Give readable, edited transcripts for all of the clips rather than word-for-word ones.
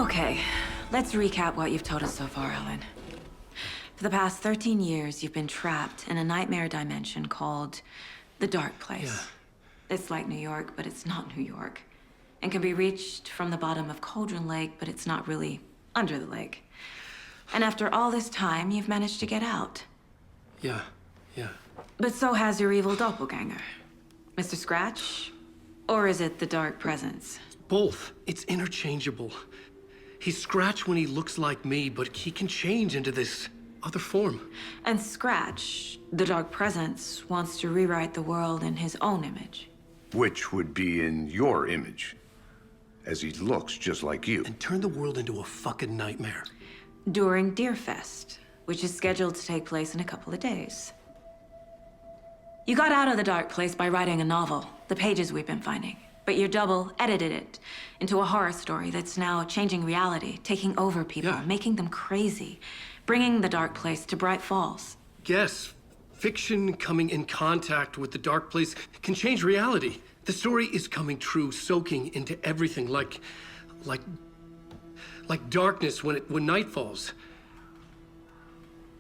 Okay, let's recap what you've told us so far, Alan. For the past 13 years, you've been trapped in a nightmare dimension called the Dark Place. Yeah. It's like New York, but it's not New York. And can be reached from the bottom of Cauldron Lake, but it's not really under the lake. And after all this time, you've managed to get out. Yeah. But so has your evil doppelganger. Mr. Scratch? Or is it the Dark Presence? Both. It's interchangeable. He's Scratch when he looks like me, but he can change into this other form. And Scratch, the Dark Presence, wants to rewrite the world in his own image. Which would be in your image, as he looks just like you. And turn the world into a fucking nightmare. During Deerfest, which is scheduled to take place in a couple of days. You got out of the Dark Place by writing a novel, the pages we've been finding. But your double edited it into a horror story that's now changing reality, taking over people, making them crazy, bringing the Dark Place to Bright Falls. Yes, fiction coming in contact with the Dark Place can change reality. The story is coming true, soaking into everything like darkness when night falls.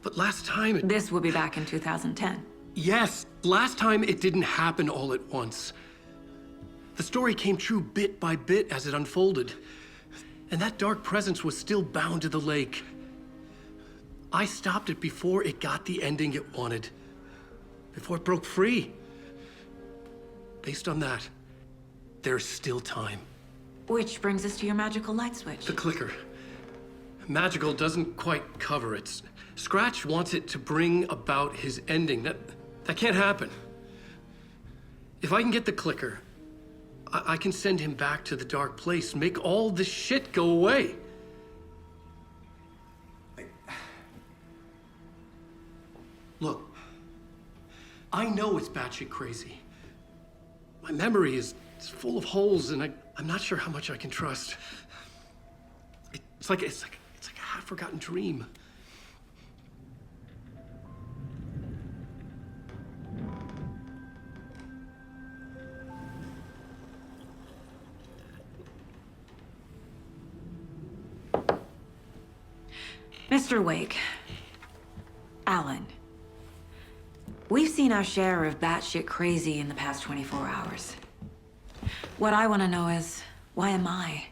But last time This will be back in 2010. Yes, last time it didn't happen all at once. The story came true bit by bit as it unfolded. And that dark presence was still bound to the lake. I stopped it before it got the ending it wanted. Before it broke free. Based on that, there's still time. Which brings us to your magical light switch. The clicker. Magical doesn't quite cover it. Scratch wants it to bring about his ending. That can't happen. If I can get the clicker, I can send him back to the Dark Place, make all this shit go away. Look, I know it's batshit crazy. My memory is full of holes, and I'm not sure how much I can trust. It's like a half-forgotten dream. Mr. Wake, Alan, we've seen our share of batshit crazy in the past 24 hours. What I want to know is, why am I?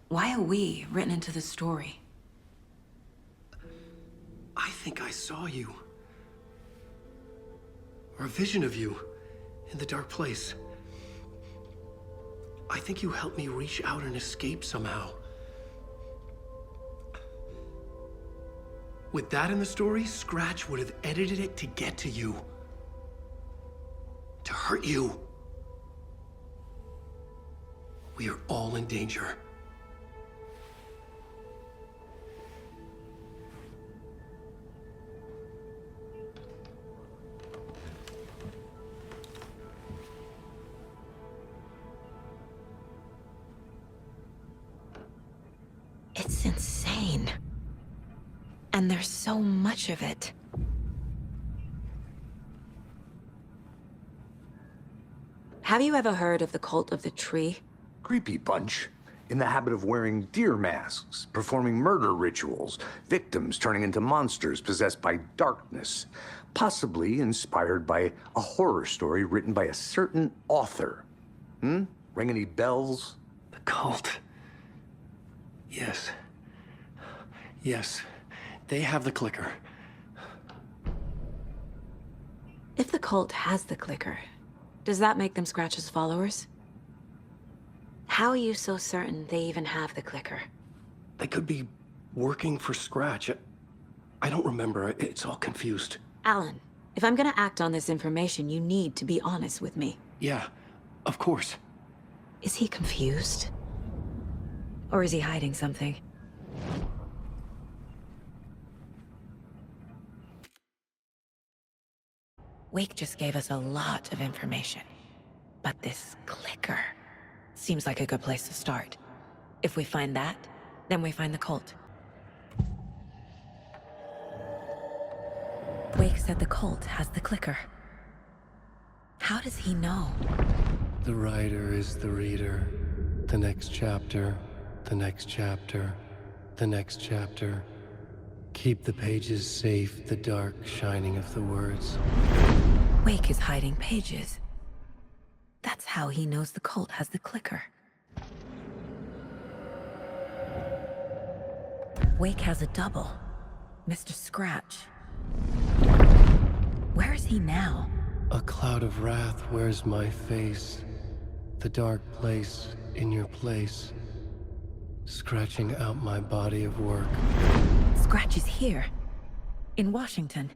Why are we written into the story? I think I saw you. Or a vision of you in the Dark Place. I think you helped me reach out and escape somehow. With that in the story, Scratch would have edited it to get to you. To hurt you. We are all in danger. It's insane. And there's so much of it. Have you ever heard of the Cult of the Tree? Creepy bunch. In the habit of wearing deer masks, performing murder rituals, victims turning into monsters possessed by darkness, possibly inspired by a horror story written by a certain author. Ring any bells? The cult. Yes. Yes. They have the clicker. If the cult has the clicker, does that make them Scratch's followers? How are you so certain they even have the clicker? They could be working for Scratch. I don't remember. It's all confused. Alan, if I'm gonna act on this information, you need to be honest with me. Yeah, of course. Is he confused? Or is he hiding something? Wake just gave us a lot of information. But this clicker seems like a good place to start. If we find that, then we find the cult. Wake said the cult has the clicker. How does he know? The writer is the reader. The next chapter, the next chapter, the next chapter. Keep the pages safe, the dark shining of the words. Wake is hiding pages. That's how he knows the cult has the clicker. Wake has a double. Mr. Scratch. Where is he now? A cloud of wrath wears my face. The dark place in your place. Scratching out my body of work. Scratch is here. In Washington.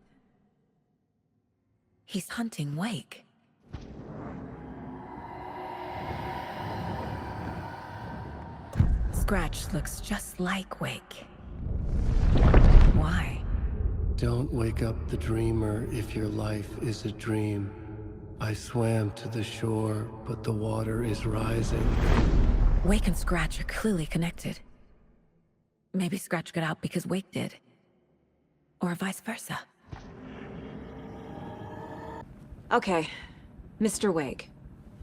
He's hunting Wake. Scratch looks just like Wake. Why? Don't wake up the dreamer if your life is a dream. I swam to the shore, but the water is rising. Wake and Scratch are clearly connected. Maybe Scratch got out because Wake did. Or vice versa. Okay, Mr. Wake.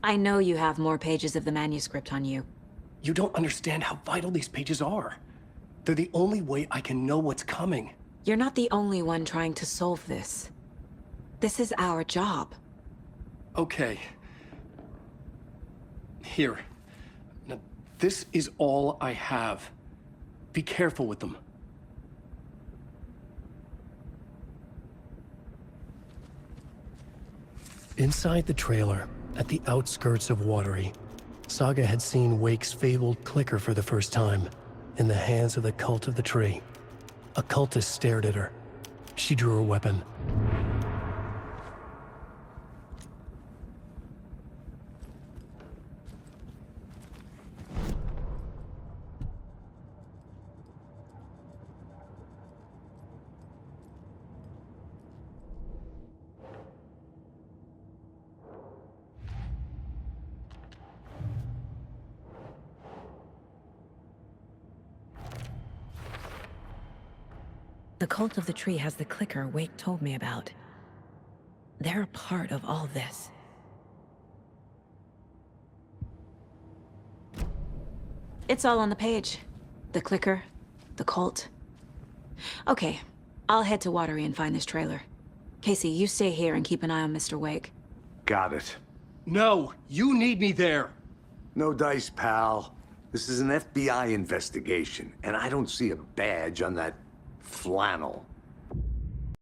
I know you have more pages of the manuscript on you. You don't understand how vital these pages are. They're the only way I can know what's coming. You're not the only one trying to solve this. This is our job. Okay. Here. Now, this is all I have. Be careful with them. Inside the trailer, at the outskirts of Watery, Saga had seen Wake's fabled clicker for the first time, in the hands of the Cult of the Tree. A cultist stared at her. She drew her weapon. The Cult of the Tree has the clicker Wake told me about. They're a part of all this. It's all on the page. The clicker, the cult. Okay, I'll head to Watery and find this trailer. Casey, you stay here and keep an eye on Mr. Wake. Got it. No, you need me there. No dice, pal. This is an FBI investigation, and I don't see a badge on that flannel.